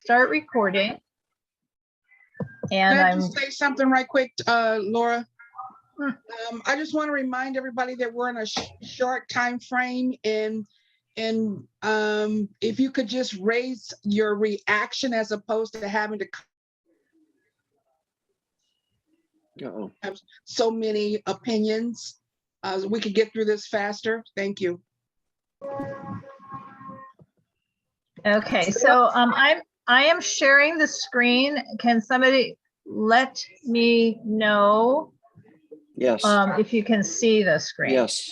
start recording. And Can I I'm just say something right quick, Laura? I just want to remind everybody that we're in a short time frame, and if you could just raise your reaction as opposed to having to have so many opinions, we could get through this faster. Thank you. okay. So I am sharing the screen. Can somebody let me know Yes, if you can see the screen? yes.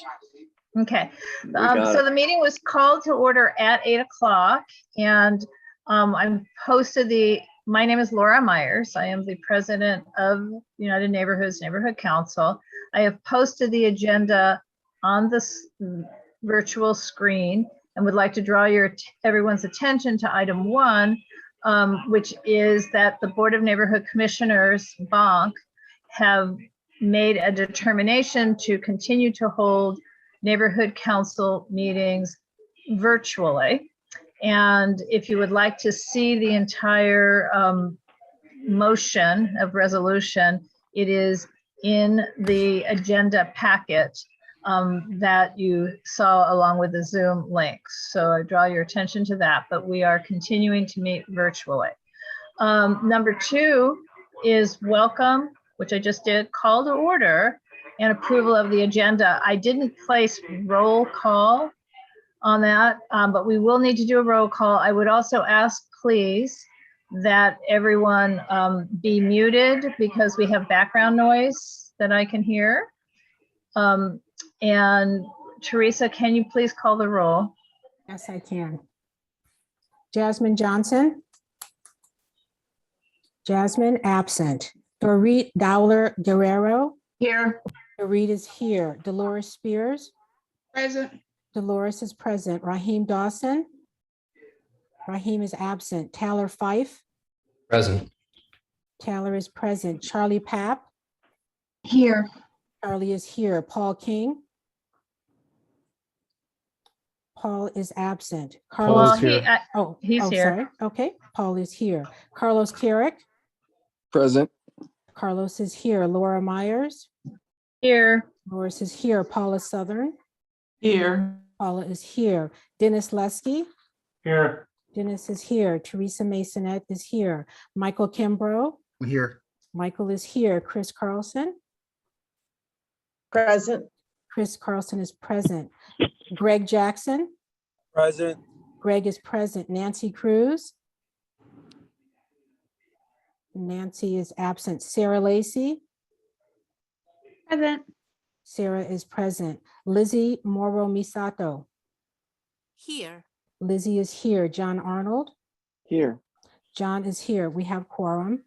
Okay. We got So it. the meeting was called to order at 8 o'clock, and I posted my name is Laura Myers. I am the president of United Neighborhoods Neighborhood Council. I have posted the agenda on this virtual screen and would like to draw everyone's attention to item 1, which is that the Board of Neighborhood Commissioners, BONC, have made a determination to continue to hold neighborhood council meetings virtually. And if you would like to see the entire motion of resolution, it is in the agenda packet that you saw along with the Zoom links. So I draw your attention to that, but we are continuing to meet virtually. Number 2 is welcome, which I just did, call to order and approval of the agenda. I didn't place roll call on that, but we will need to do a roll call. I would also ask, please, that everyone be muted because we have background noise that I can hear. And Teresa, can you please call the roll? Yes, I can. Jasmine Johnson. Jasmine absent. Dorit Dowler Guerrero. Here. Dorit is here. Dolores Spears. Present. Dolores is present. Raheem Dawson. Raheem is absent. Tyler Fife. Present. Tyler is present. Charlie Papp. Here. Charlie is here. Paul King. Paul is absent. Paul Well, is here. he's here. Sorry. Okay, Paul is here. Carlos Carrick. Present. Carlos is here. Laura Myers. Here. Loris is here. Paula Southern. Here. Paula is here. Dennis Lesky. Here. Dennis is here. Teresa Masonette is here. Michael Kimbrough. Here. Michael is here. Chris Carlson. Present. Chris Carlson is present. Greg Jackson. Present. Greg is present. Nancy Cruz. Nancy is absent. Sarah Lacy. Present. Sarah is present. Lizzie Moro Misato. Here. Lizzie is here. John Arnold. Here. John is here. We have quorum.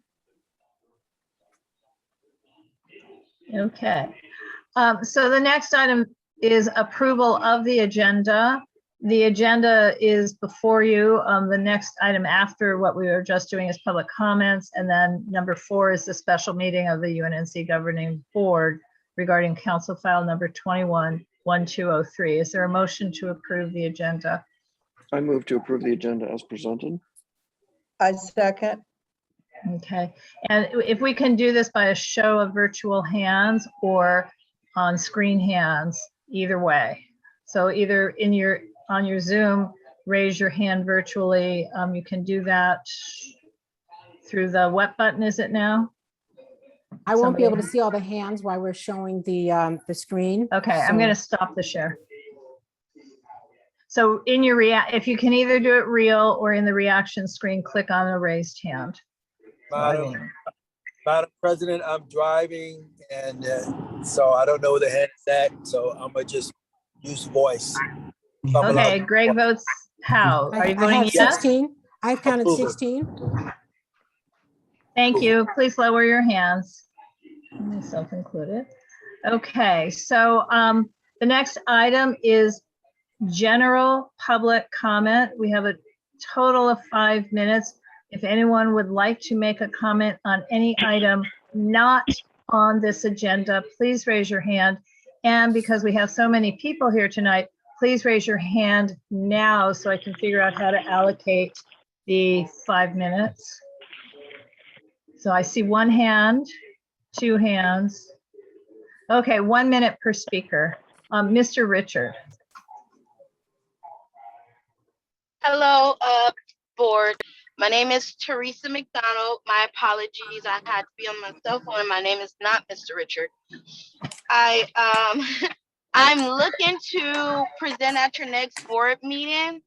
Okay. So the next item is approval of the agenda. The agenda is before you. The next item after what we were just doing is public comments. And then number 4 is the special meeting of the UNNC Governing Board regarding Council File number 21-1203. Is there a motion to approve the agenda? I move to approve the agenda as presented. I second. Okay. And if we can do this by a show of virtual hands or on screen hands, either way. So either on your Zoom, raise your hand virtually. You can do that through the what button is it now? I won't be able to Somebody- see all the hands while we're showing the screen. Okay, I'm So- going to stop the share. So in your if you can either do it real or in the reaction screen, click on a raised hand. Madam President, I'm driving and so I don't know where the hand is at, so I'm gonna just use voice. If I'm allowed- Okay, Greg votes how? Are you I voting have yes? 16. I've counted Approval. 16. Thank you. Please lower your hands. Myself included. Okay, so the next item is general public comment. We have a total of 5 minutes. If anyone would like to make a comment on any item not on this agenda, please raise your hand. And because we have so many people here tonight, please raise your hand now so I can figure out how to allocate the 5 minutes. So I see one hand, two hands. Okay, 1 minute per speaker. Mr. Richard. Hello, board. My name is Teresa McDonald. My apologies. I had to be on my cell phone. My name is not Mr. Richard. I'm looking to present at your next board meeting.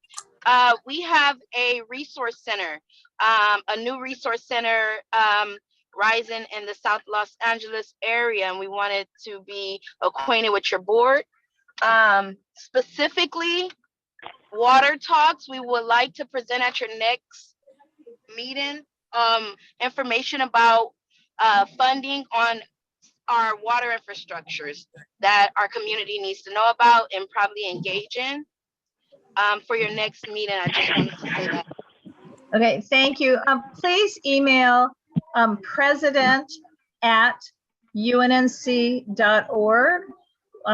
We have a resource center, a new resource center rising in the South Los Angeles area, and we wanted to be acquainted with your board. Specifically, water talks, we would like to present at your next meeting information about funding on our water infrastructures that our community needs to know about and probably engage in for your next meeting. I just wanted to say that. Okay, thank you. Please email president@unnc.org,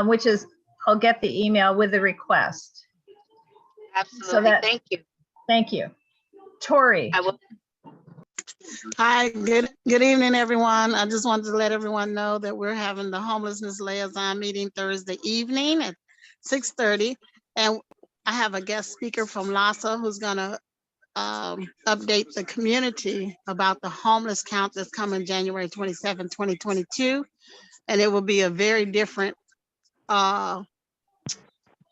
which is, I'll get the email with the request. Absolutely. that- Thank you. Thank you. Tori. I will. Hi, good evening, everyone. I just wanted to let everyone know that we're having the homelessness liaison meeting Thursday evening at 6:30. And I have a guest speaker from LASA who's gonna update the community about the homeless count that's coming January 27, 2022. And it will be a very different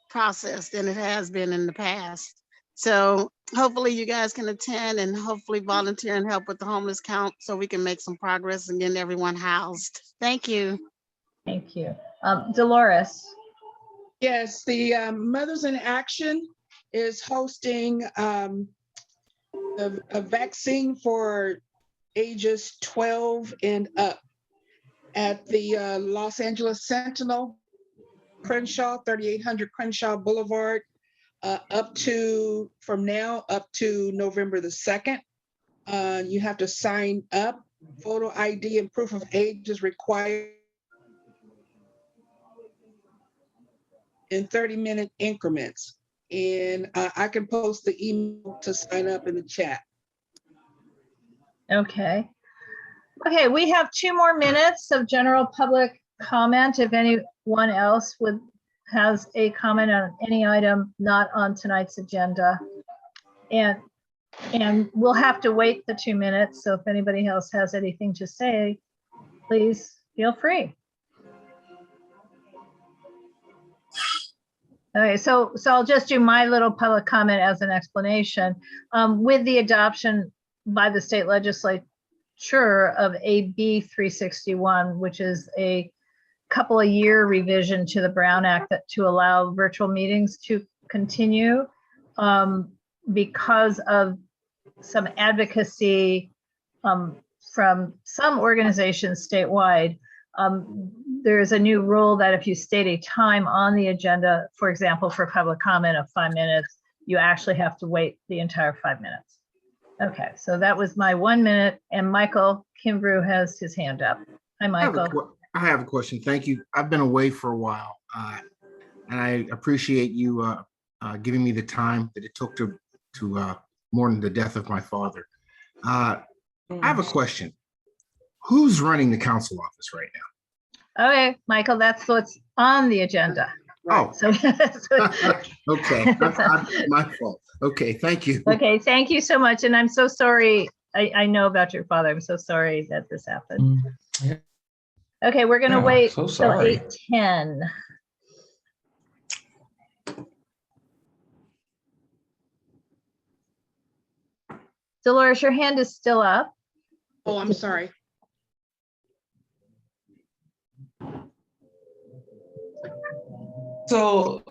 process than it has been in the past. So hopefully you guys can attend and hopefully volunteer and help with the homeless count so we can make some progress and get everyone housed. Thank you. Thank you. Dolores. Yes, the Mothers in Action is hosting a vaccine for ages 12 and up at the Los Angeles Sentinel, Crenshaw, 3800 Crenshaw Boulevard, from now up to November the 2nd. You have to sign up. Photo ID and proof of age is required in 30-minute increments. And I can post the email to sign up in the chat. Okay. Okay, we have 2 more minutes of general public comment. If anyone else has a comment on any item not on tonight's agenda. And we'll have to wait the 2 minutes. So if anybody else has anything to say, please feel free. Okay, so I'll just do my little public comment as an explanation. With the adoption by the state legislature of AB 361, which is a couple of year revision to the Brown Act to allow virtual meetings to continue because of some advocacy from some organizations statewide. There is a new rule that if you state a time on the agenda, for example, for public comment of 5 minutes, you actually have to wait the entire 5 minutes. Okay, so that was my 1 minute, and Michael Kimbrough has his hand up. Hi, Michael. I have a question. Thank you. I've been away for a while, and I appreciate you giving me the time that it took to mourn the death of my father. I have a question. Who's running the council office right now? Okay, Michael, that's what's on the agenda. Oh, So, okay. My fault. Okay, thank you. okay, thank you so much. And I'm so sorry. I know about your father. I'm so sorry that this happened. Okay, we're gonna wait so till sorry. 8:10. Dolores, your hand is still up. Oh, I'm sorry. So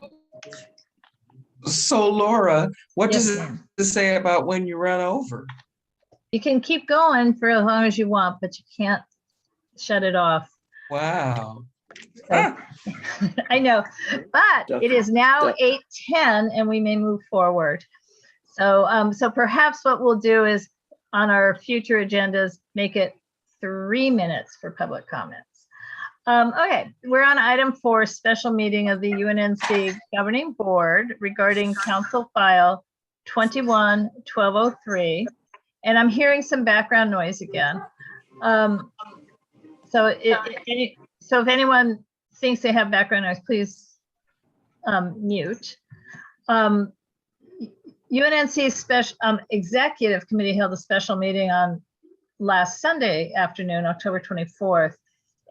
Laura, what Yes, does ma'am. it say about when you run over? You can keep going for as long as you want, but you can't shut it off. Wow. So, I know, but it is now 8:10 and we may move forward. So, so perhaps what we'll do is on our future agendas, make it 3 minutes for public comments. Okay, we're on item 4, special meeting of the UNNC Governing Board regarding Council File 21-1203. And I'm hearing some background noise again. So if anyone thinks they have background noise, please mute. UNNC special executive committee held a special meeting on last Sunday afternoon, October 24th,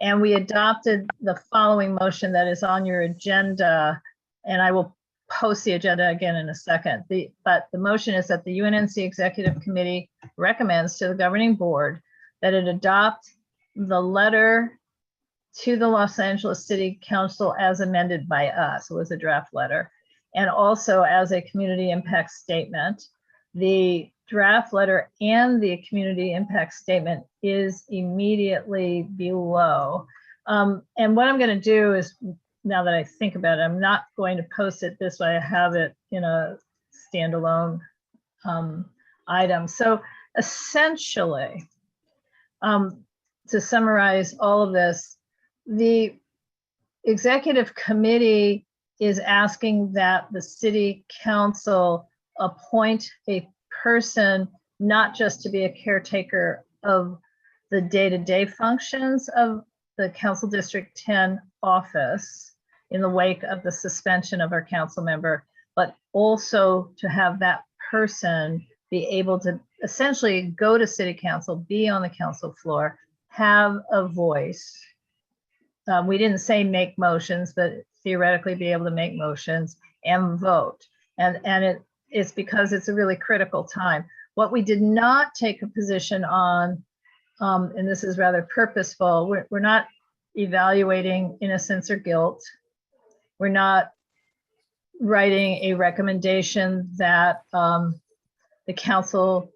and we adopted the following motion that is on your agenda, and I will post the agenda again in a second. But the motion is that the UNNC executive committee recommends to the governing board that it adopt the letter to the Los Angeles City Council as amended by us. It was a draft letter, and also as a community impact statement. The draft letter and the community impact statement is immediately below. And what I'm going to do is, now that I think about it, I'm not going to post it this way. I have it in a standalone item. So essentially, to summarize all of this, the executive committee is asking that the city council appoint a person not just to be a caretaker of the day-to-day functions of the Council District 10 office in the wake of the suspension of our council member, but also to have that person be able to essentially go to city council, be on the council floor, have a voice. We didn't say make motions, but theoretically be able to make motions and vote. And it's because it's a really critical time. What we did not take a position on, and this is rather purposeful, we're not evaluating innocence or guilt. We're not writing a recommendation that the council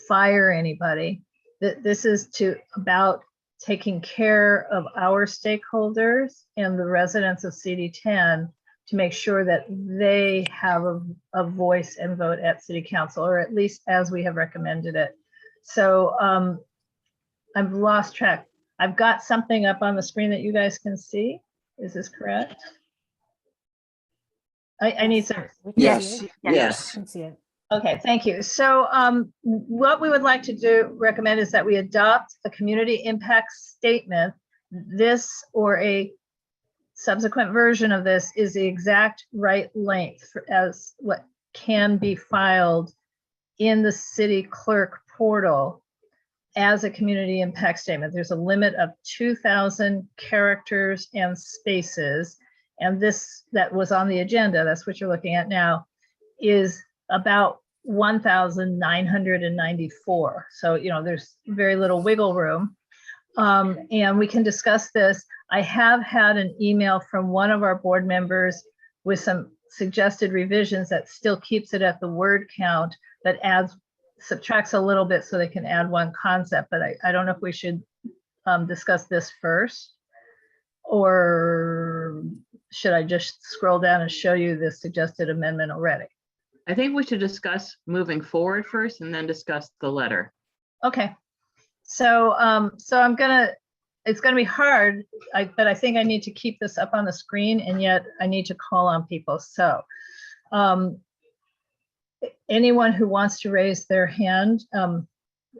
fire anybody. This is about taking care of our stakeholders and the residents of CD10 to make sure that they have a voice and vote at city council, or at least as we have recommended it. So I've lost track. I've got something up on the screen that you guys can see. Is this correct? I need some. Yes. I Yes. can see it. Okay, thank you. So what we would like to recommend is that we adopt a community impact statement. This or a subsequent version of this is the exact right length as what can be filed in the city clerk portal as a community impact statement. There's a limit of 2,000 characters and spaces. And this that was on the agenda, that's what you're looking at now, is about 1,994. So, there's very little wiggle room. And we can discuss this. I have had an email from one of our board members with some suggested revisions that still keeps it at the word count, but subtracts a little bit so they can add one concept. But I don't know if we should discuss this first, or should I just scroll down and show you the suggested amendment already? I think we should discuss moving forward first and then discuss the letter. Okay. So it's gonna be hard, but I think I need to keep this up on the screen, and yet I need to call on people. So anyone who wants to raise their hand,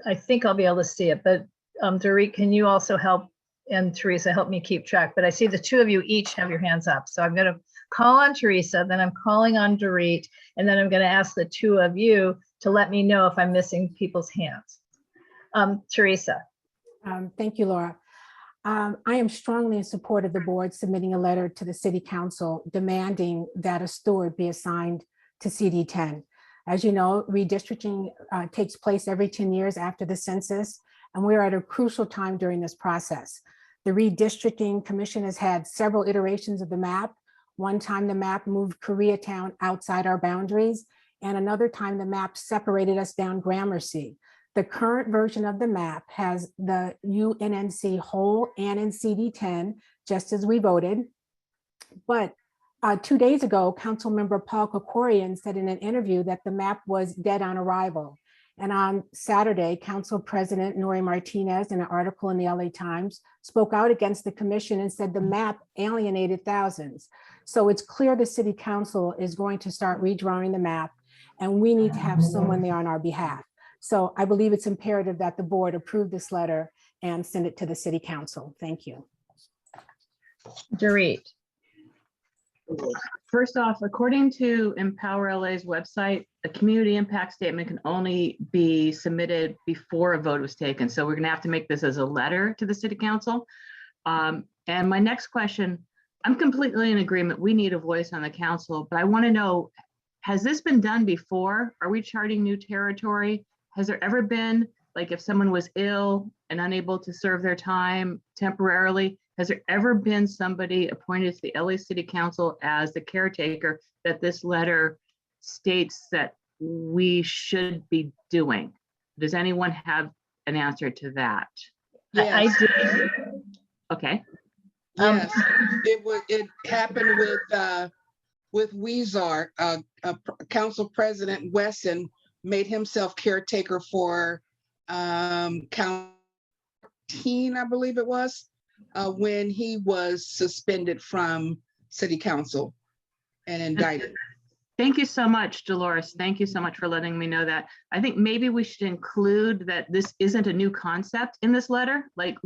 I think I'll be able to see it, but Dorit, can you also help? And Teresa, help me keep track. But I see the two of you each have your hands up. So I'm gonna call on Teresa, then I'm calling on Dorit, and then I'm gonna ask the two of you to let me know if I'm missing people's hands. Teresa. Thank you, Laura. I am strongly in support of the board submitting a letter to the city council demanding that a steward be assigned to CD10. As you know, redistricting takes place every 10 years after the census, and we're at a crucial time during this process. The redistricting commission has had several iterations of the map. One time the map moved Koreatown outside our boundaries, and another time the map separated us down Gramercy. The current version of the map has the UNNC whole and in CD10, just as we voted. But 2 days ago, Councilmember Paul Kokorian said in an interview that the map was dead on arrival. And on Saturday, Council President Nori Martinez, in an article in the LA Times, spoke out against the commission and said the map alienated thousands. So it's clear the city council is going to start redrawing the map. and we need to have someone there on our behalf. So I believe it's imperative that the board approve this letter and send it to the city council. Thank you. Dorit. First off, according to Empower LA's website, a community impact statement can only be submitted before a vote was taken. So we're gonna have to make this as a letter to the city council. And my next question, I'm completely in agreement. We need a voice on the council, but I wanna know, has this been done before? Are we charting new territory? Has there ever been, like if someone was ill and unable to serve their time temporarily, has there ever been somebody appointed to the LA City Council as the caretaker that this letter states that we should be doing? Does anyone have an answer to that? I Yes, did. Okay, yes. It happened with Weezer. Council President Wesson made himself caretaker for Council 14, I believe it was, when he was suspended from city council and indicted. thank you so much, Dolores. Thank you so much for letting me know that. I think maybe we should include that this isn't a new concept in this letter, like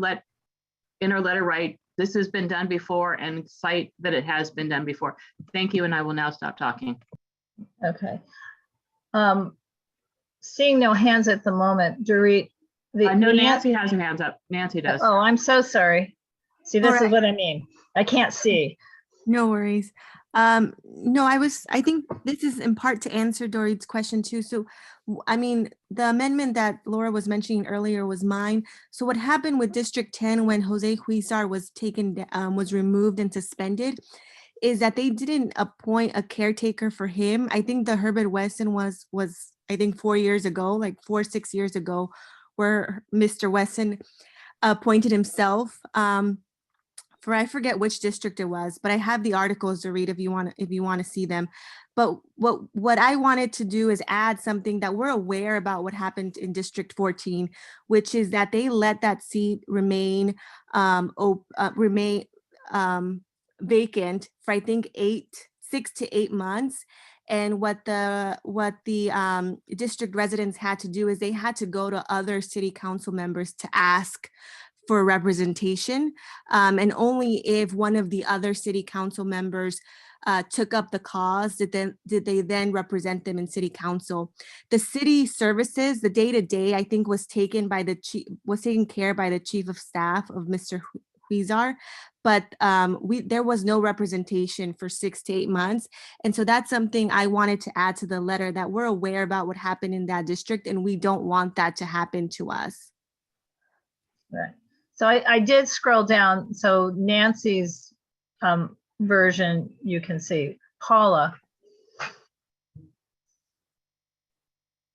in our letter, write, this has been done before and cite that it has been done before. Thank you, and I will now stop talking. Okay. Seeing no hands at the moment, Dorit. No, Nancy has her hands up. Nancy does. Oh, I'm so sorry. See, this is what I mean. I can't see. No worries. No, I think this is in part to answer Dorit's question too. So, I mean, the amendment that Laura was mentioning earlier was mine. So what happened with District 10 when Jose Huizar was removed and suspended is that they didn't appoint a caretaker for him. I think the Herbert Wesson was I think 4 years ago, like 6 years ago, where Mr. Wesson appointed himself for I forget which district it was, but I have the articles to read if you want to see them. But what I wanted to do is add something that we're aware about what happened in District 14, which is that they let that seat remain vacant for I think 6 to 8 months. And what the district residents had to do is they had to go to other city council members to ask for representation. And only if one of the other city council members took up the cause did they then represent them in city council. The city services, the day-to-day, I think was taken care by the chief of staff of Mr. Huizar, but there was no representation for 6 to 8 months. And so that's something I wanted to add to the letter, that we're aware about what happened in that district and we don't want that to happen to us. Right. So I did scroll down. So Nancy's version, you can see. Paula.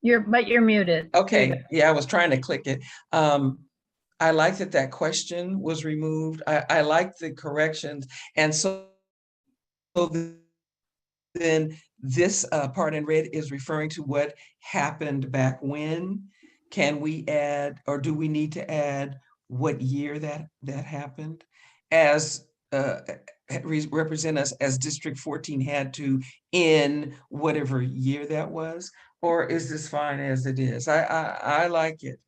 You're muted. Okay, yeah, I was trying to click it. I like that question was removed. I like the corrections. And so then this part in red is referring to what happened back when. Can we add, or do we need to add what year that happened, as represent us as District 14 had to in whatever year that was? Or is this fine as it is? I like it.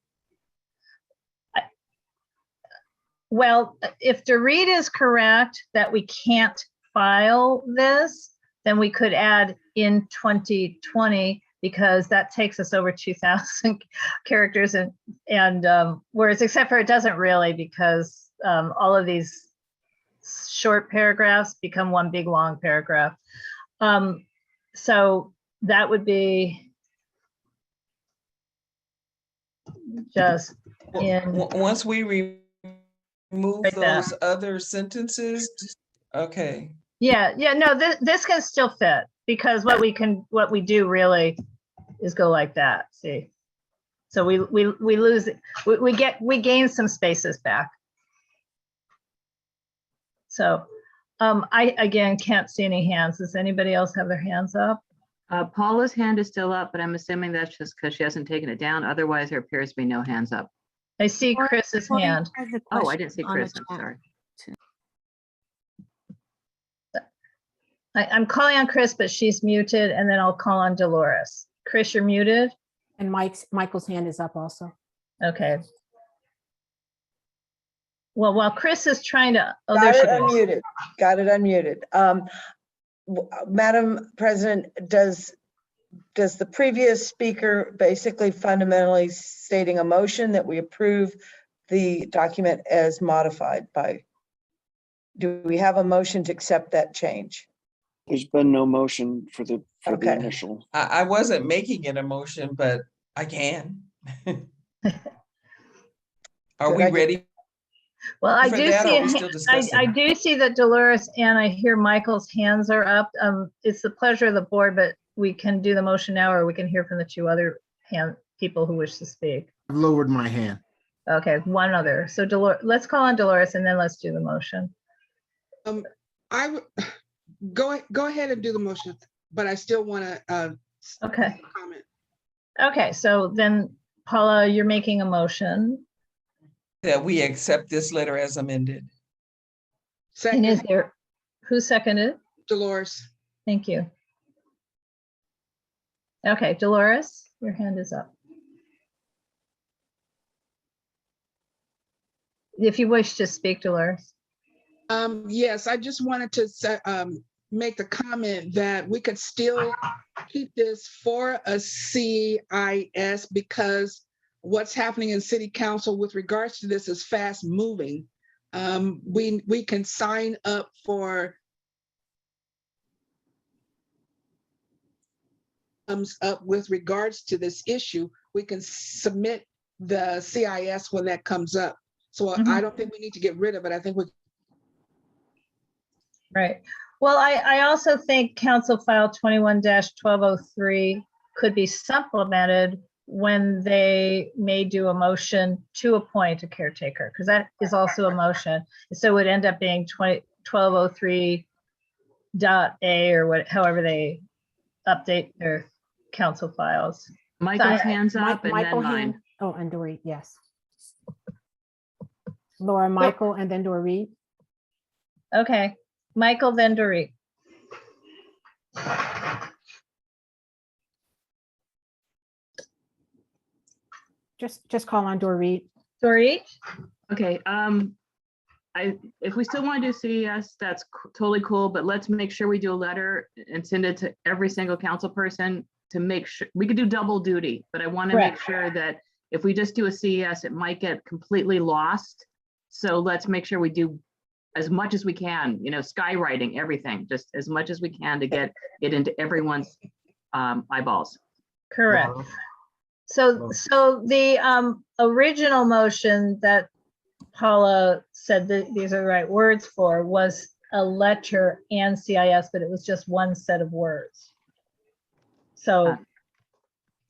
Well, if Dorit is correct that we can't file this, then we could add in 2020, because that takes us over 2,000 characters, and whereas except for it doesn't really, because all of these short paragraphs become one big long paragraph. So that would be just in. Once we remove right those other sentences, okay. Yeah, no, this can still fit, because what we do really is go like that. See, so we lose, we gain some spaces back. So I again can't see any hands. Does anybody else have their hands up? Paula's hand is still up, but I'm assuming that's just because she hasn't taken it down. Otherwise, there appears to be no hands up. I see Chris's hand. Oh, I didn't see Chris. I'm sorry. I'm calling on Chris, but she's muted, and then I'll call on Dolores. Chris, you're muted? And Michael's hand is up also. Okay. Well, while Chris is trying to, oh, there Got she it goes. unmuted. Got it unmuted. Madam President, does the previous speaker basically fundamentally stating a motion that we approve the document as modified by? Do we have a motion to accept that change? There's been no motion for the Okay. initial. I wasn't making an emotion, but I can. Are we ready? Well, I for do that, or see, are we still discussing? I do see that Dolores and I hear Michael's hands are up. It's the pleasure of the board, but we can do the motion now, or we can hear from the two other people who wish to speak. I've lowered my hand. Okay, one other. So Dolores, let's call on Dolores and then let's do the motion. I would go ahead and do the motion, but I still want to Okay. comment. Okay, so then Paula, you're making a motion. That we accept this letter as amended. And is Second, there, who seconded? Dolores. Thank you. Okay, Dolores, your hand is up. If you wish to speak, Dolores. Yes, I just wanted to make the comment that we could still keep this for a CIS, because what's happening in city council with regards to this is fast moving. We can sign up for comes up with regards to this issue. We can submit the CIS when that comes up. So I don't think we need to get rid of it. I think we. Right. Well, I also think Council File 21-1203 could be supplemented when they may do a motion to appoint a caretaker, because that is also a motion. So it would end up being 1203.A or what, however they update their council files. Michael's So hands up and Michael then hand. mine. Oh, and Dorit, yes. Laura, Michael, and then Dorit. Okay, Michael, then Dorit. Just call on Dorit. Dorit? Okay, if we still want to do CES, that's totally cool, but let's make sure we do a letter and send it to every single council person to make sure, we could do double duty, but I want to make sure that if we just do a CES, it might get completely lost. So let's make sure we do as much as we can, you know, skywriting everything, just as much as we can to get it into everyone's eyeballs. Correct. So the original motion that Paula said that these are the right words for was a letter and CIS, but it was just one set of words. So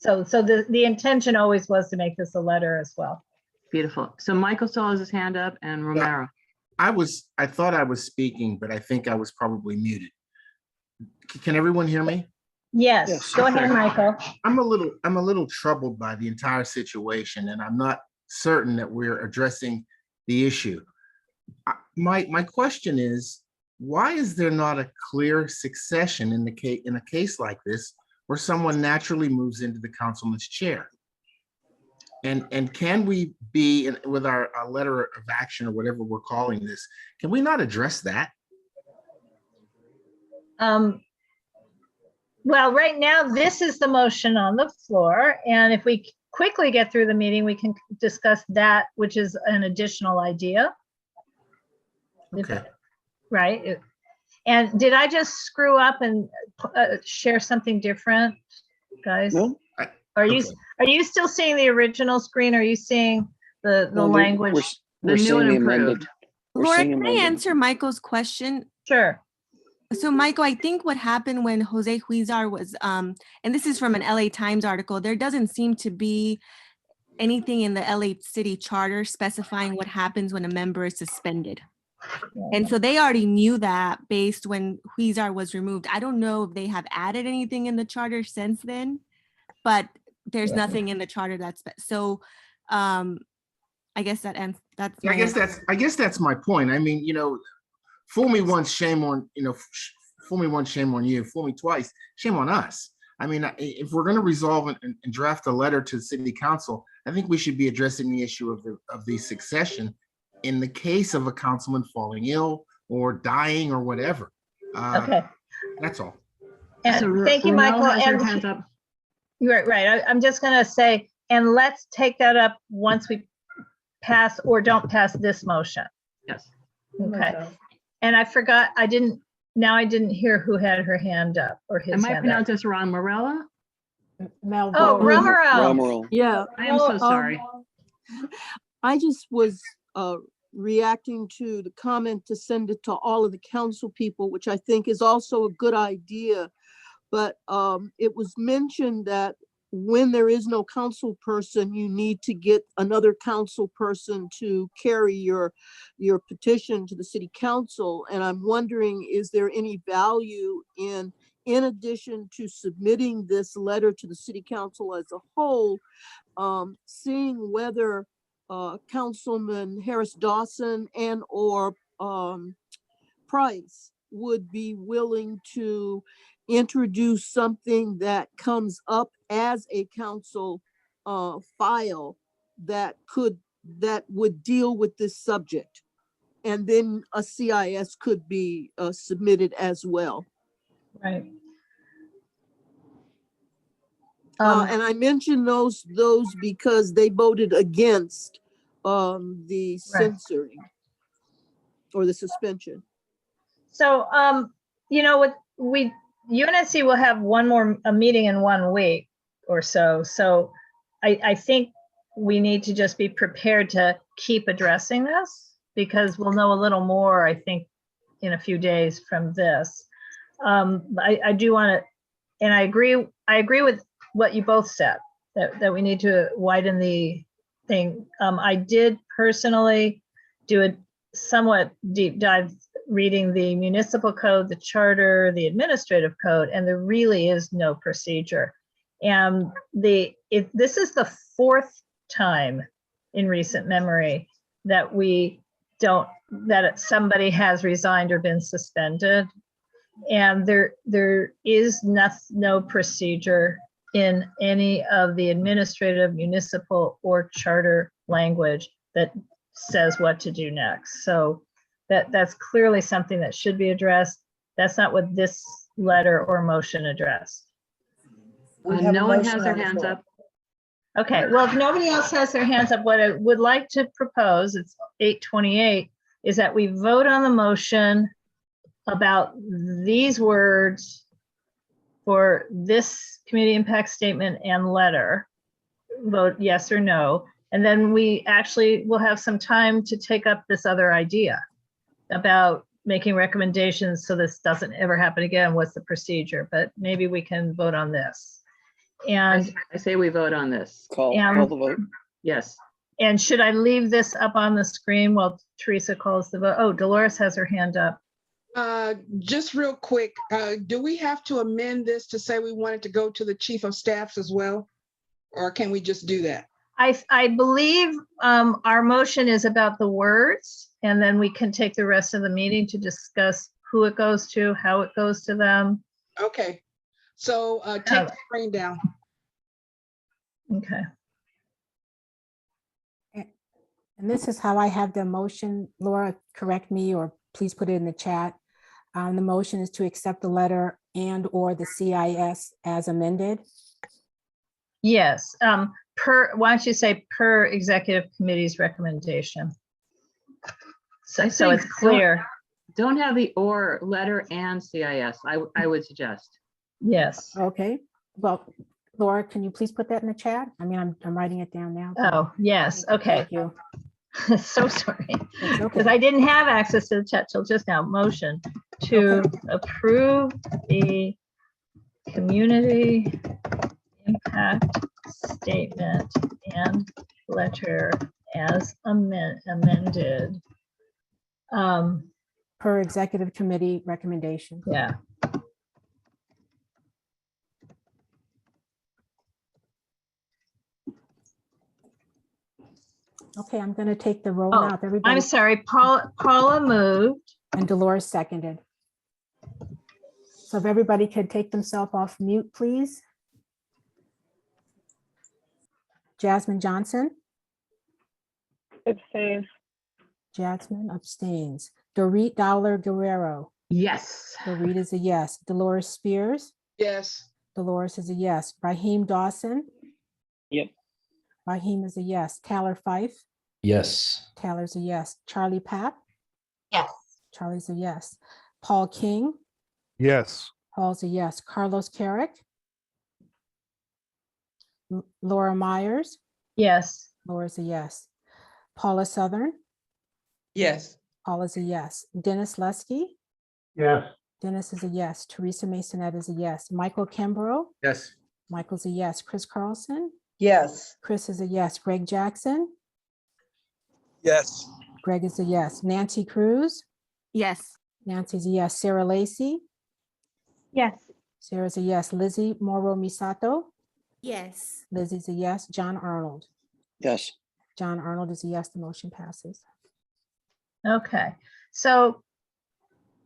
the intention always was to make this a letter as well. Beautiful. So Michael still has his hand up, and Romero. I thought I was speaking, but I think I was probably muted. Can everyone hear me? Yes. Go ahead, Michael. I'm a little troubled by the entire situation, and I'm not certain that we're addressing the issue. My question is, why is there not a clear succession in a case like this where someone naturally moves into the councilman's chair? And can we be with our letter of action or whatever we're calling this, can we not address that? Well, right now, this is the motion on the floor. And if we quickly get through the meeting, we can discuss that, which is an additional idea. Okay. Right. And did I just screw up and share something different, guys? No. Are you still seeing the original screen? Are you seeing the language? We're new seeing and the improved. amended. We're Laura, seeing can I amended. answer Michael's question? Sure. So Michael, I think what happened when Jose Huizar was, and this is from an LA Times article, there doesn't seem to be anything in the LA City Charter specifying what happens when a member is suspended. And so they already knew that based when Huizar was removed. I don't know if they have added anything in the charter since then, but there's nothing in the charter that's, so I guess that's I guess that's my point. I mean, fool me once, shame on fool me once, shame on you. Fool me twice, shame on us. I mean, if we're going to resolve and draft a letter to the city council, I think we should be addressing the issue of the succession in the case of a councilman falling ill or dying or whatever. Okay. That's all. And So thank you, Ronell Michael. has her And hands up. you're right. I'm just going to say, and let's take that up once we pass or don't pass this motion. Yes. Okay. And I forgot, I didn't hear who had her hand up or his Am I hand up. pronounced this wrong? Morella? Mel. Oh, Romero. Romeril. Yeah. I am so sorry. I just was reacting to the comment to send it to all of the council people, which I think is also a good idea. But it was mentioned that when there is no council person, you need to get another council person to carry your petition to the city council. And I'm wondering, is there any value in addition to submitting this letter to the city council as a whole, seeing whether Councilman Harris Dawson and or Price would be willing to introduce something that comes up as a council file that would deal with this subject. And then a CIS could be submitted as well. Right. And I mentioned those because they voted against the censoring or the suspension. So, you know what, UNNC will have a meeting in 1 week or so. So I think we need to just be prepared to keep addressing this because we'll know a little more, I think, in a few days from this. I do want to, and I agree with what you both said, that we need to widen the thing. I did personally do a somewhat deep dive reading the municipal code, the charter, the administrative code, and there really is no procedure. And this is the 4th time in recent memory that somebody has resigned or been suspended. And there is no procedure in any of the administrative, municipal, or charter language that says what to do next. So that's clearly something that should be addressed. That's not what this letter or motion addressed. No one has their hands up. Okay, well, if nobody else has their hands up, what I would like to propose, it's 8:28, is that we vote on the motion about these words for this community impact statement and letter. Vote yes or no. And then we actually will have some time to take up this other idea about making recommendations so this doesn't ever happen again. What's the procedure? But maybe we can vote on this. And I say we vote on this. Call the vote. Yes. And should I leave this up on the screen while Teresa calls the vote? Oh, Dolores has her hand up. Just real quick, do we have to amend this to say we want it to go to the chief of staffs as well? Or can we just do that? I believe our motion is about the words, and then we can take the rest of the meeting to discuss who it goes to, how it goes to them. Okay, so take the screen down. Okay. And this is how I have the motion. Laura, correct me or please put it in the chat. The motion is to accept the letter and or the CIS as amended. Yes, why don't you say per executive committee's recommendation? So it's clear. Don't have the or letter and CIS, I would suggest. Yes. Okay, well, Laura, can you please put that in the chat? I mean, I'm writing it down now. Oh, yes, okay. Thank you. So sorry, It's okay. because I didn't have access to the chat till just now. Motion to approve the community impact statement and letter as amended. Per executive committee recommendation. Yeah. Okay, I'm going to take the roll Oh, now. If everybody, I'm sorry, Paula moved. and Dolores seconded. So if everybody could take themselves off mute, please. Jasmine Johnson. Abstain. Jasmine abstains. Dorit Dowler Guerrero. Yes. Dorit is a yes. Dolores Spears. Yes. Dolores is a yes. Raheem Dawson. Yep. Raheem is a yes. Taylor Fife. Yes. Taylor's a yes. Charlie Papp. Yes. Charlie's a yes. Paul King. Yes. Paul's a yes. Carlos Carrick. Laura Myers. Yes. Laura's a yes. Paula Southern. Yes. Paula's a yes. Dennis Lesky. Yes. Dennis is a yes. Teresa Masonette is a yes. Michael Kimbrough. Yes. Michael's a yes. Chris Carlson. Yes. Chris is a yes. Greg Jackson. Yes. Greg is a yes. Nancy Cruz. Yes. Nancy's a yes. Sarah Lacy. Yes. Sarah's a yes. Lizzie Moro Misato. Yes. Lizzie's a yes. John Arnold. Yes. John Arnold is a yes. The motion passes. Okay, so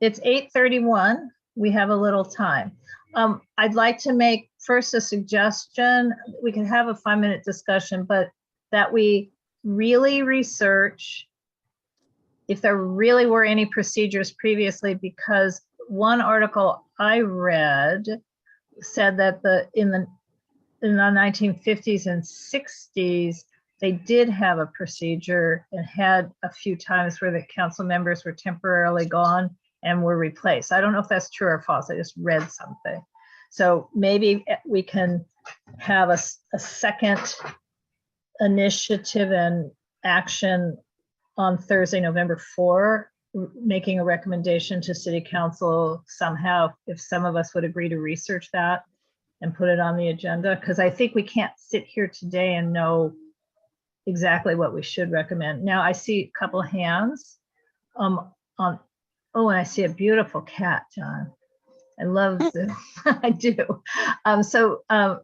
it's 8:31. We have a little time. I'd like to make first a suggestion. We can have a 5-minute discussion, but that we really research if there really were any procedures previously, because one article I read said that in the 1950s and 60s, they did have a procedure and had a few times where the council members were temporarily gone and were replaced. I don't know if that's true or false. I just read something. So maybe we can have a second initiative and action on Thursday, November 4, making a recommendation to City Council somehow, if some of us would agree to research that and put it on the agenda, because I think we can't sit here today and know exactly what we should recommend. Now I see a couple hands oh, and I see a beautiful cat, John. I love this. I do.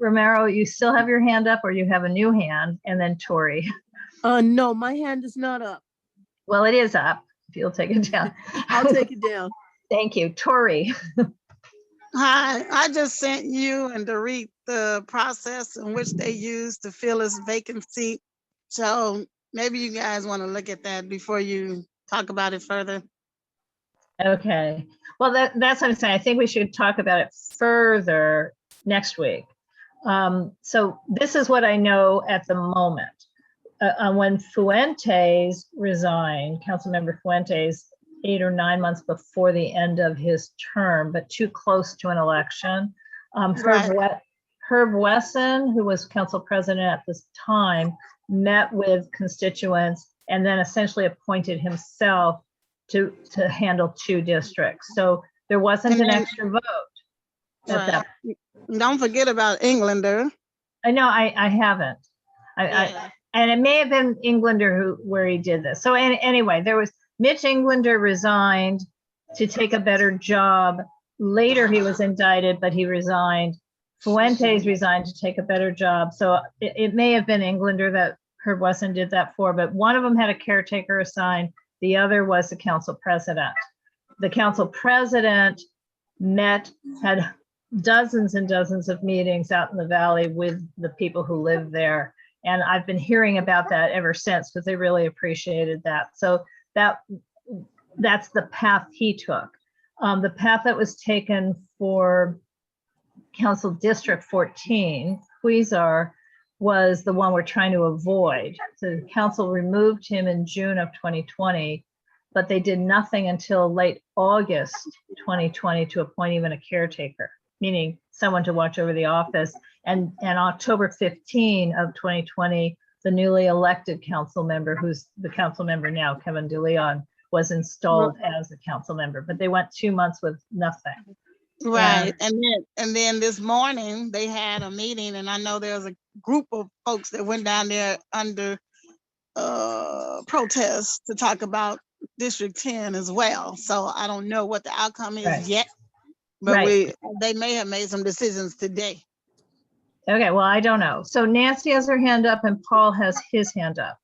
Romero, you still have your hand up, or you have a new hand? And then Tori. No, my hand is not up. Well, it is up. If you'll take it down. I'll take it down. Thank you. Tori. Hi, I just sent you and Dorit the process in which they use to fill this vacancy. So maybe you guys want to look at that before you talk about it further. Okay. Well, that's what I'm saying. I think we should talk about it further next week. So this is what I know at the moment. When Fuentes resigned, Councilmember Fuentes, 8 or 9 months before the end of his term, but too close to an election. Herb Wesson, who was council president at this time, met with constituents and then essentially appointed himself to handle 2 districts. So there wasn't an extra vote at that. Don't forget about Englander. I know, I haven't. And it may have been Englander where he did this. So anyway, there was Mitch Englander resigned to take a better job. Later he was indicted, but he resigned. Fuentes resigned to take a better job. So it may have been Englander that Herb Wesson did that for, but one of them had a caretaker assigned. The other was the council president. The council president had dozens and dozens of meetings out in the valley with the people who live there. And I've been hearing about that ever since because they really appreciated that. So that's the path he took. The path that was taken for Council District 14, Huizar, was the one we're trying to avoid. So the council removed him in June of 2020, but they did nothing until late August 2020 to appoint even a caretaker, meaning someone to watch over the office. And October 15 of 2020, the newly elected council member, who's the council member now, Kevin DeLeon, was installed as a council member, but they went 2 months with nothing. Right. And then this morning they had a meeting, and I know there was a group of folks that went down there under protest to talk about District 10 as well. So I don't know what the outcome is yet, but they may have made some decisions today. Okay, well, I don't know. So Nancy has her hand up and Paul has his hand up.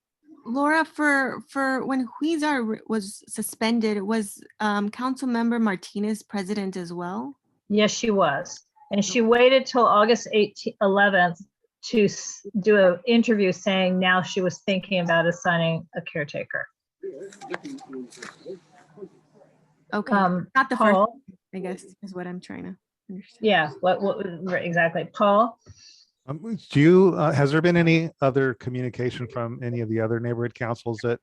Laura, for when Huizar was suspended, was Council Member Martinez president as well? Yes, she was. And she waited till August 11th to do an interview saying now she was thinking about assigning a caretaker. Okay, not the first, Paul? I guess, is what I'm trying to understand. Yeah, right, exactly. Paul? Do you, has there been any other communication from any of the other neighborhood councils that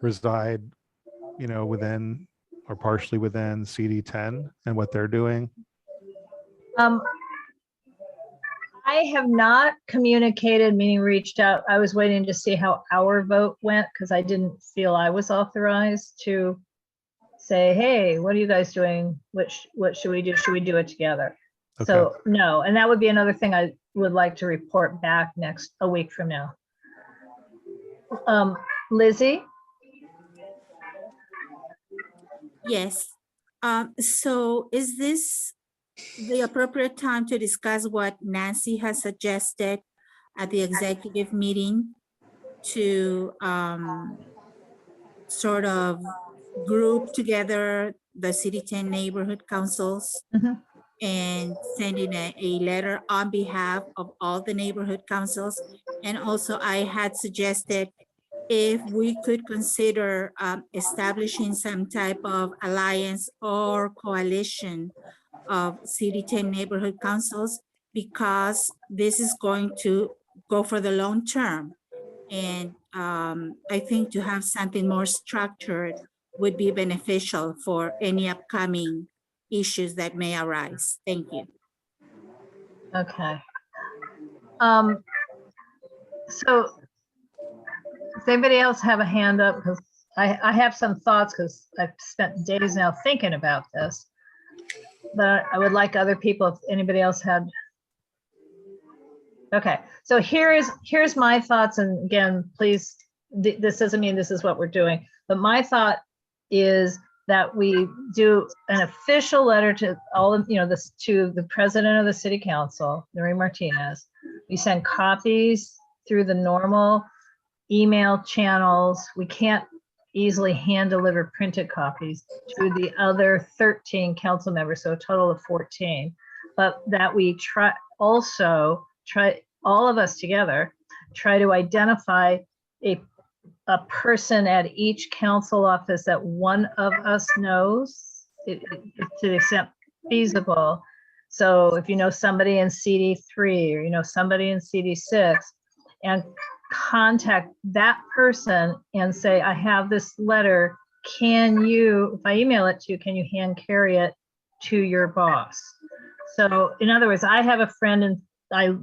reside, within or partially within CD10 and what they're doing? I have not communicated, meaning reached out. I was waiting to see how our vote went because I didn't feel I was authorized to say, hey, what are you guys doing? What should we do? Should we do it together? Okay. So no, and that would be another thing I would like to report back a week from now. Lizzie? Yes. So is this the appropriate time to discuss what Nancy has suggested at the executive meeting to sort of group together the City 10 neighborhood councils and sending a letter on behalf of all the neighborhood councils? And also I had suggested if we could consider establishing some type of alliance or coalition of City 10 neighborhood councils, because this is going to go for the long term. And I think to have something more structured would be beneficial for any upcoming issues that may arise. Thank you. Okay. So does anybody else have a hand up? Because I have some thoughts because I've spent days now thinking about this. But I would like other people, if anybody else had. Okay, so here's my thoughts. And again, please, this doesn't mean this is what we're doing. But my thought is that we do an official letter to all of, this to the president of the city council, Noreen Martinez. We send copies through the normal email channels. We can't easily hand deliver printed copies to the other 13 council members, so a total of 14. But that we try all of us together, try to identify a person at each council office that one of us knows, to the extent feasible. So if you know somebody in CD3 or you know somebody in CD6, and contact that person and say, I have this letter. Can you, if I email it to you, can you hand carry it to your boss? So in other words, I have a friend and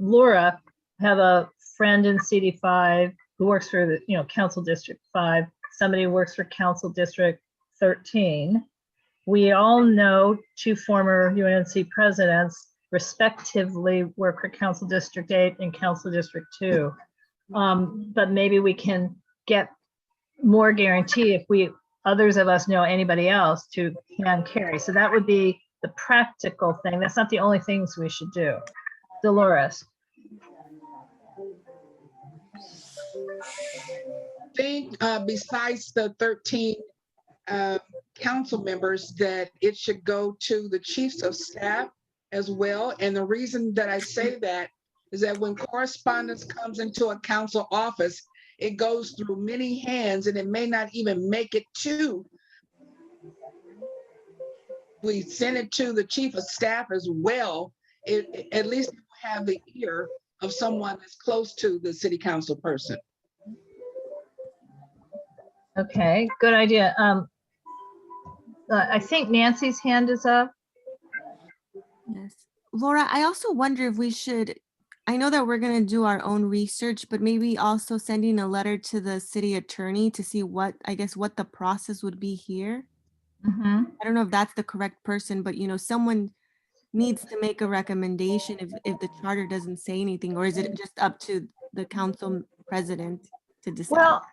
Laura, have a friend in CD5 who works for the, Council District 5. Somebody who works for Council District 13. We all know two former UNNC presidents, respectively, work for Council District 8 and Council District 2. But maybe we can get more guarantee if others of us know anybody else to hand carry. So that would be the practical thing. That's not the only things we should do. Dolores. I think besides the 13 council members, that it should go to the chiefs of staff as well. And the reason that I say that is that when correspondence comes into a council office, it goes through many hands and it may not even make it to. We send it to the chief of staff as well. At least have the ear of someone that's close to the city council person. Okay, good idea. I think Nancy's hand is up. Yes. Laura, I also wonder if we should, I know that we're going to do our own research, but maybe also sending a letter to the city attorney to see what the process would be here. I don't know if that's the correct person, but someone needs to make a recommendation if the charter doesn't say anything, or is it just up to the council president to decide? Well,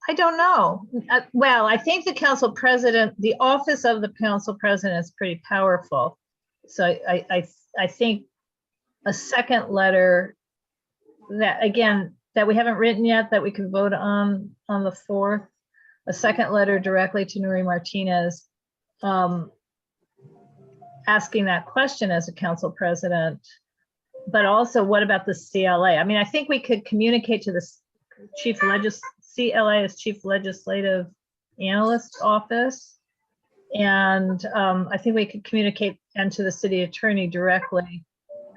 I don't know. Well, I think the council president, the office of the council president is pretty powerful. So I think a second letter that, again, that we haven't written yet, that we could vote on the 4th, a second letter directly to Noreen Martinez. asking that question as a council president, but also what about the CLA? I mean, I think we could communicate to the CLA is Chief Legislative Analyst Office. And I think we could communicate and to the city attorney directly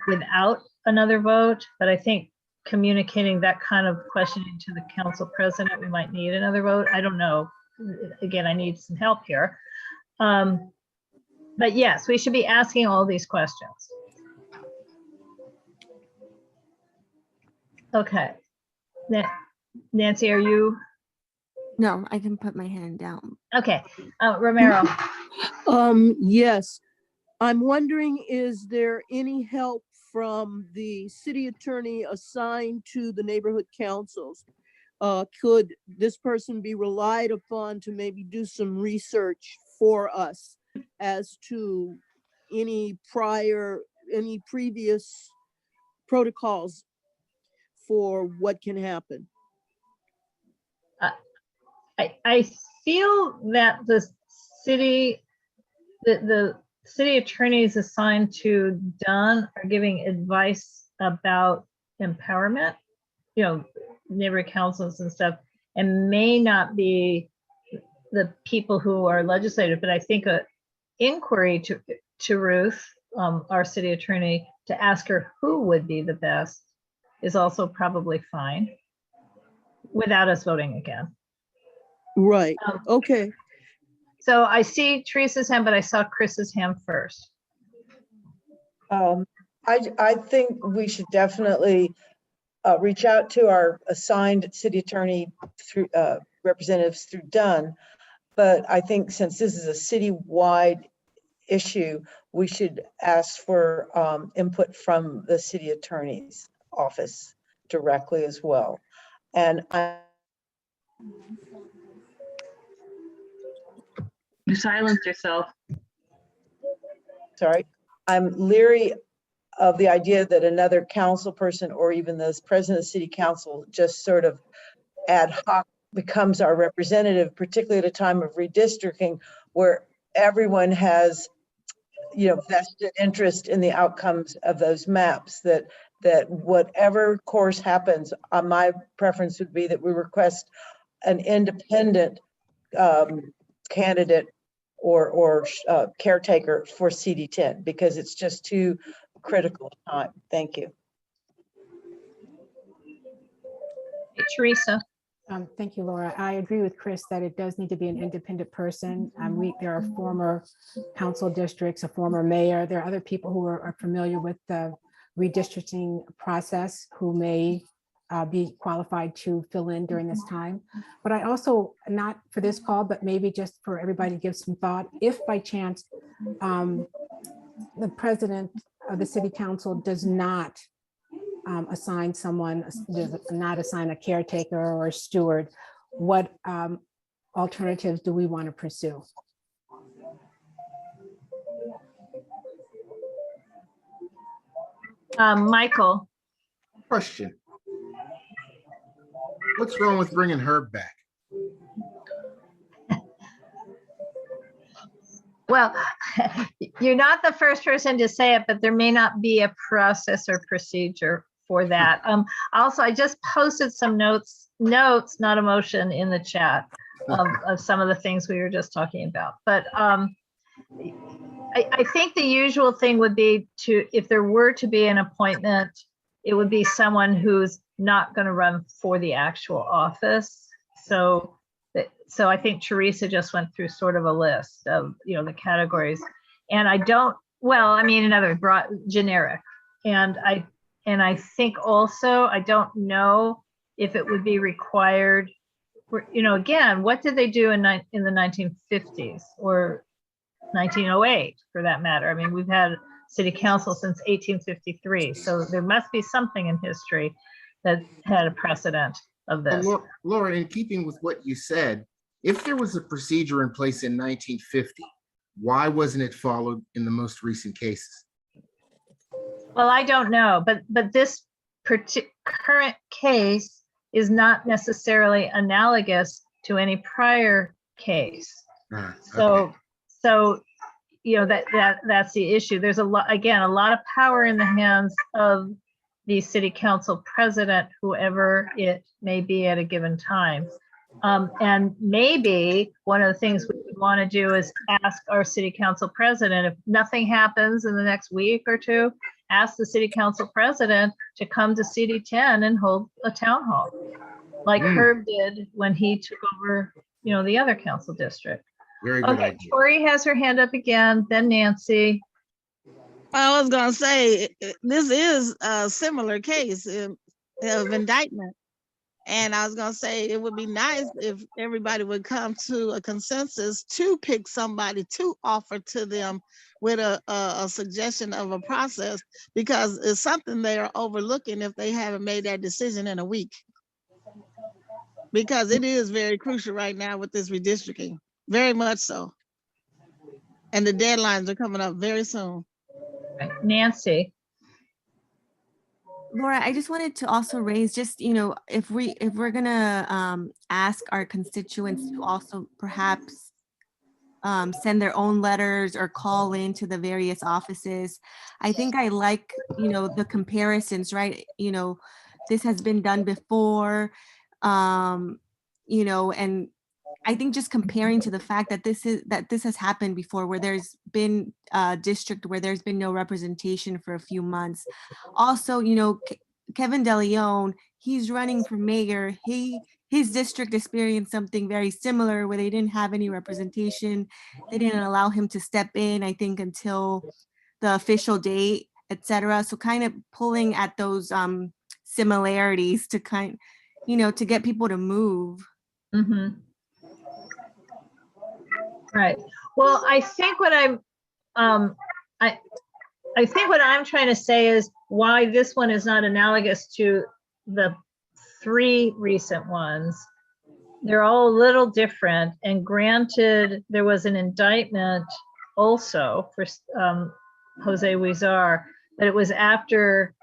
without another vote. But I think communicating that kind of questioning to the council president, we might need another vote. I don't know. Again, I need some help here. But yes, we should be asking all these questions. Okay. Nancy, are you? No, I can put my hand down. Okay. Romero. Yes. I'm wondering, is there any help from the city attorney assigned to the neighborhood councils? Could this person be relied upon to maybe do some research for us as to any previous protocols for what can happen? I feel that the city attorneys assigned to Dunn are giving advice about empowerment, you know, neighborhood councils and stuff, and may not be the people who are legislative, but I think a inquiry to Ruth, our city attorney, to ask her who would be the best is also probably fine without us voting again. Right. Okay. So I see Teresa's hand, but I saw Chris's hand first. I think we should definitely reach out to our assigned city attorney through representatives through Dunn. But I think since this is a citywide issue, we should ask for input from the city attorney's office directly as well. And You silenced yourself. sorry, I'm leery of the idea that another council person or even the president of the city council just sort of ad hoc becomes our representative, particularly at a time of redistricting where everyone has, you know, vested interest in the outcomes of those maps, that whatever course happens, my preference would be that we request an independent candidate or caretaker for CD10, because it's just too critical time. Thank you. Teresa. Thank you, Laura. I agree with Chris that it does need to be an independent person. There are former council districts, a former mayor. There are other people who are familiar with the redistricting process who may be qualified to fill in during this time. But I also, not for this call, but maybe just for everybody to give some thought, if by chance the president of the city council does not assign someone, does not assign a caretaker or a steward, what alternatives do we want to pursue? Michael. Question. What's wrong with bringing Herb back? Well, you're not the first person to say it, but there may not be a process or procedure for that. Also, I just posted some notes, not a motion, in the chat of some of the things we were just talking about. But I think the usual thing would be to, if there were to be an appointment, it would be someone who's not going to run for the actual office. So I think Teresa just went through sort of a list of, you know, the categories. And I don't, well, I mean, another broad generic. And I think also, I don't know if it would be required, you know, again, what did they do in the 1950s or 1908 for that matter? I mean, we've had city council since 1853. So there must be something in history that had a precedent of this. Laura, in keeping with what you said, if there was a procedure in place in 1950, why wasn't it followed in the most recent cases? Well, I don't know, but this current case is not necessarily analogous to any prior case. Okay. So that's the issue. There's a lot of power in the hands of the city council president, whoever it may be at a given time. And maybe one of the things we want to do is ask our city council president, if nothing happens in the next week or two, ask the city council president to come to CD10 and hold a town hall, like Herb did when he took over, the other council district. Very good Okay, idea. Tori has her hand up again, then Nancy. I was gonna say, this is a similar case of indictment. And I was gonna say, it would be nice if everybody would come to a consensus to pick somebody to offer to them with a suggestion of a process, because it's something they are overlooking if they haven't made that decision in a week. Because it is very crucial right now with this redistricting, very much so. And the deadlines are coming up very soon. Nancy. Laura, I just wanted to also raise just, if we're gonna ask our constituents to also perhaps send their own letters or call into the various offices. I think I like, the comparisons, right? This has been done before, and I think just comparing to the fact that this has happened before, where there's been a district where there's been no representation for a few months. Also, Kevin DeLeon, he's running for mayor. His district experienced something very similar where they didn't have any representation. They didn't allow him to step in, I think, until the official date, etc. So kind of pulling at those similarities to to get people to move. Mm-hmm. Right. Well, I think what I think what I'm trying to say is why this one is not analogous to the 3 recent ones. They're all a little different, and granted, there was an indictment also for Jose Huizar, but it was after,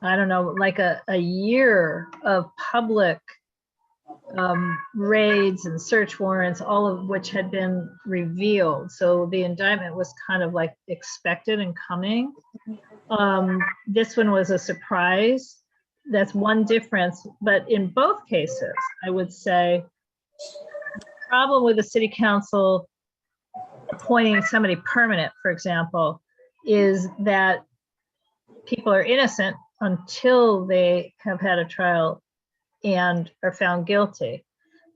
I don't know, like a year of public raids and search warrants, all of which had been revealed. So the indictment was kind of like expected and coming. This one was a surprise. That's one difference. But in both cases, I would say the problem with the city council appointing somebody permanent, for example, is that people are innocent until they have had a trial and are found guilty.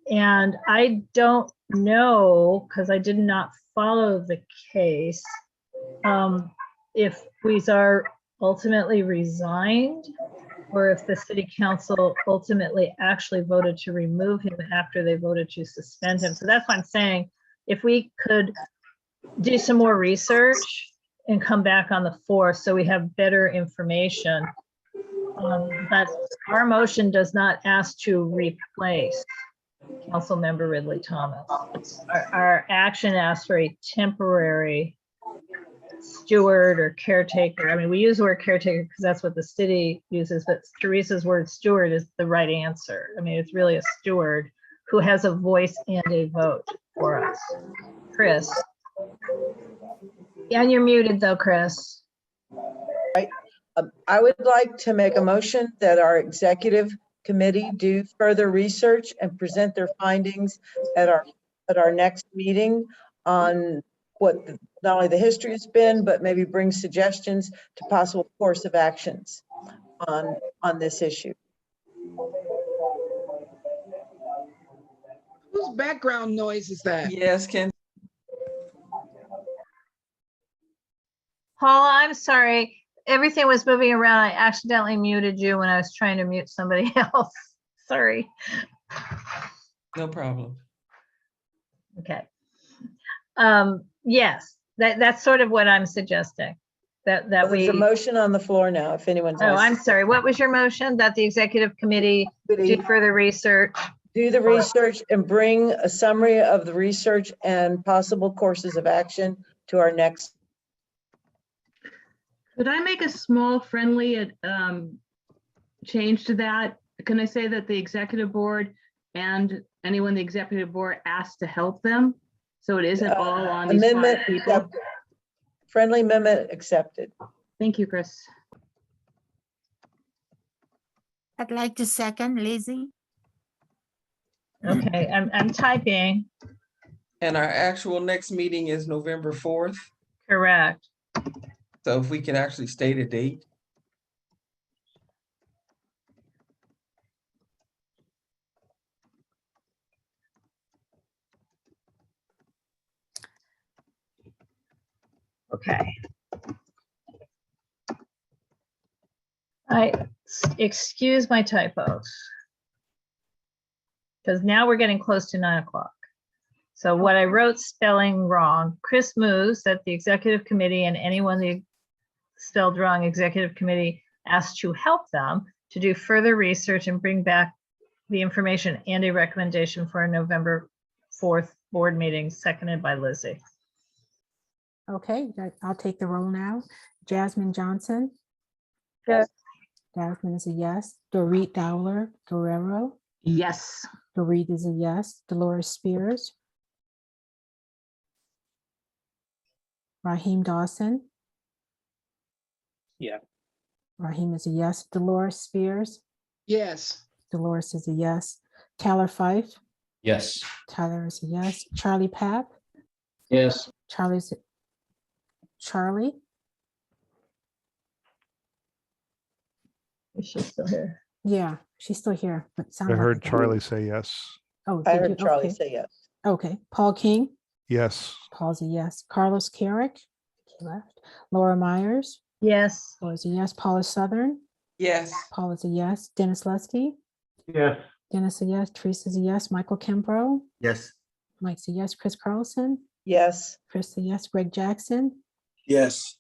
And I don't know, because I did not follow the case, if Huizar ultimately resigned or if the city council ultimately actually voted to remove him after they voted to suspend him. So that's why I'm saying, if we could do some more research and come back on the 4th so we have better information. But our motion does not ask to replace Councilmember Ridley Thomas. Our action asks for a temporary steward or caretaker. I mean, we use the word caretaker because that's what the city uses, but Teresa's word steward is the right answer. I mean, it's really a steward who has a voice and a vote for us. Chris. Yeah, and you're muted though, Chris. Right. I would like to make a motion that our executive committee do further research and present their findings at our next meeting on what not only the history has been, but maybe bring suggestions to possible course of actions on this issue. Whose background noise is that? Yes, Ken. Paula, I'm sorry. Everything was moving around. I accidentally muted you when I was trying to mute somebody else. Sorry. No problem. Okay. Yes, that's sort of what I'm suggesting. That There's we. a motion on the floor now, if anyone's. Oh, I'm sorry. What was your motion? That the executive committee do further research? Do the research and bring a summary of the research and possible courses of action to our next. Could I make a small friendly change to that? Can I say that the executive board and anyone the executive board asked to help them So it isn't all on these Amendment five people? accepted. Friendly amendment accepted. Thank you, Chris. I'd like to second, Lizzie. Okay, I'm typing. And our actual next meeting is November 4th. Correct. So if we can actually state a date. Okay. Excuse my typos. Because now we're getting close to 9 o'clock. So what I wrote spelling wrong, Chris moves that the executive committee and anyone that spelled wrong executive committee asked to help them to do further research and bring back the information and a recommendation for a November 4th board meeting, seconded by Lizzie. Okay, I'll take the roll now. Jasmine Johnson. Yes. Jasmine is a yes. Dorit Dowler Guerrero. Yes. Dorit is a yes. Dolores Spears. Raheem Dawson. Yeah. Raheem is a yes. Dolores Spears. Yes. Dolores is a yes. Tyler Fife. Yes. Tyler is a yes. Charlie Papp. Yes. Charlie. Is she still here? Yeah, she's still here. But I sounded like heard a- Charlie say yes. Oh, I did heard you? Charlie Okay. say yes. Okay. Paul King. Yes. Paul's a yes. Carlos Carrick. He left. Laura Myers. Yes. Laura's a yes. Paula Southern. Yes. Paul is a yes. Dennis Lusky. Yes. Dennis a yes. Teresa's a yes. Michael Kimbrough. Yes. Mike's a yes. Chris Carlson. Yes. Chris a yes. Greg Jackson. Yes.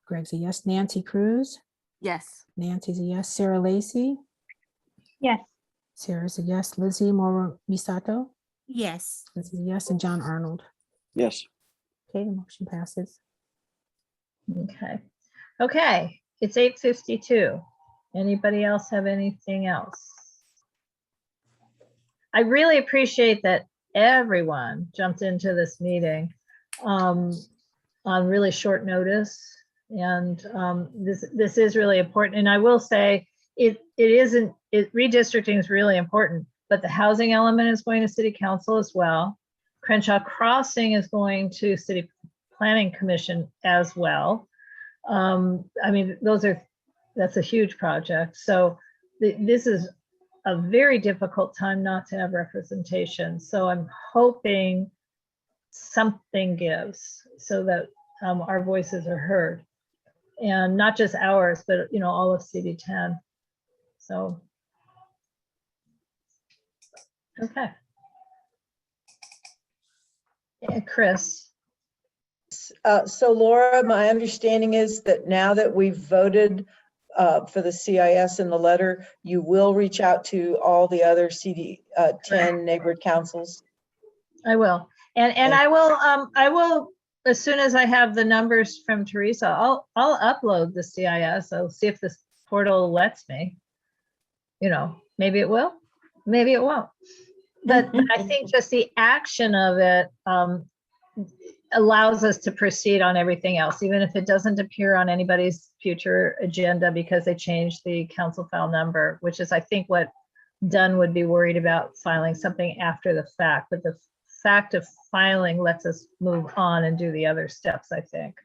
Greg's a yes. Nancy Cruz. Yes. Nancy's a yes. Sarah Lacy. Yes. Sarah's a yes. Lizzie Moro Misato. Yes. Lizzie's a yes. And John Arnold. Yes. Okay, the motion passes. Okay. Okay, it's 8:52. Anybody else have anything else? I really appreciate that everyone jumped into this meeting on really short notice. And this is really important. And I will say redistricting is really important, but the housing element is going to city council as well. Crenshaw Crossing is going to city planning commission as well. I mean, that's a huge project. So this is a very difficult time not to have representation. So I'm hoping something gives so that our voices are heard, and not just ours, but all of CD10. So, okay. Yeah, Chris. So Laura, my understanding is that now that we've voted for the CIS in the letter, you will reach out to all the other CD10 neighborhood councils. I will, and I will as soon as I have the numbers from Teresa. I'll upload the CIS. I'll see if this portal lets me. Maybe it will, maybe it won't. But I think just the action of it allows us to proceed on everything else, even if it doesn't appear on anybody's future agenda because they changed the council file number, which is, I think, what Dunn would be worried about, filing something after the fact. But the fact of filing lets us move on and do the other steps, I think.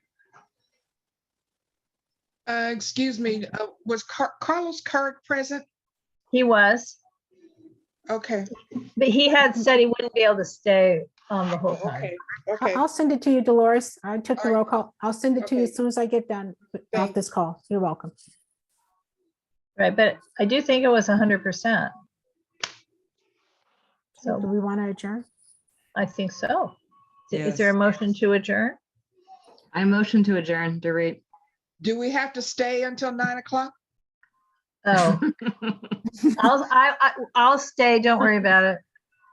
Excuse me, was Carlos Carrick present? He was. Okay. But he had said he wouldn't be able to stay on the whole time. Okay. Okay. I'll send it to you, Dolores. I took the All right. roll call. I'll send it to you Okay. as soon as I get done off Thanks. this call. You're welcome. Right, but I do think it was 100%. So do So we want to adjourn? I think so. Is Yes. there a motion to adjourn? I motion to adjourn, Dorit. Do we have to stay until 9 o'clock? Oh, I'll stay. Don't worry about it.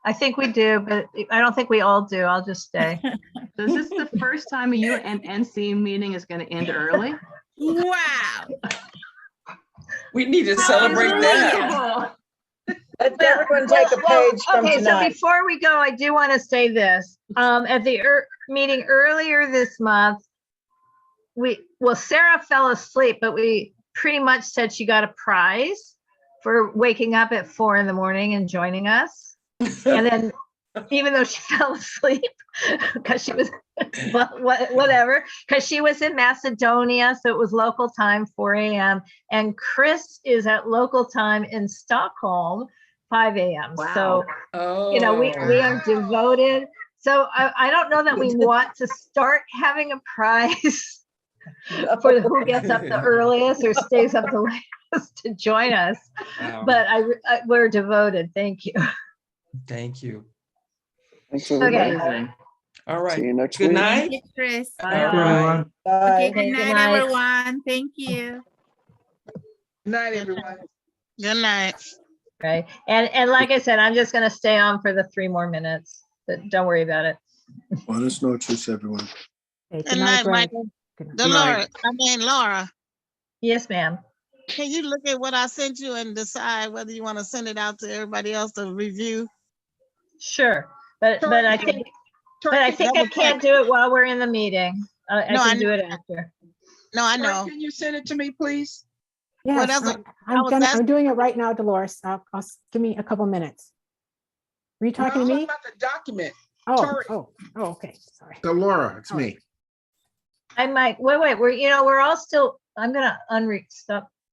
I think we do, but I don't think we all do. I'll just stay. So is this the first time a UNNC meeting is going to end early? Wow. We need to celebrate that. Unbelievable. Let everyone take a page from Okay, so tonight. before we go, I do want to say this. At the meeting earlier this month, Sarah fell asleep, but we pretty much said she got a prize for waking up at 4 a.m. and joining us. And then even though she fell asleep because she was, whatever, because she was in Macedonia. So it was local time, 4 a.m. And Chris is at local time in Stockholm, 5 a.m. So, you know, we are devoted. So I don't know that we want to start having a prize for who gets up the earliest or stays up the latest to join us. Wow. But we're devoted. Thank you. Thank you. Thanks, everybody. Okay. All right. See you next Good week. night. Thank you, Chris. All right. Okay, Bye. good night, everyone. Thank you. Good night, everyone. Good night. Right. And like I said, I'm just going to stay on for the 3 more minutes, but don't worry about it. Buenas noches, everyone. Okay, Good night, Greg. Michael. Good night. Dolores, Laura, Yes, ma'am. can you look at what I sent you and decide whether you want to send it out to everybody else to review? Sure. But I think I can't do it while we're in the meeting. I No, can do it after. No, I know. Can you send it to me, please? What Yes, else? I'm doing it right now, Dolores. Give me a couple minutes. Were you talking to me? About the document. Oh, okay. Sorry. So Laura, it's me. I might wait. We're all still. I'm gonna stop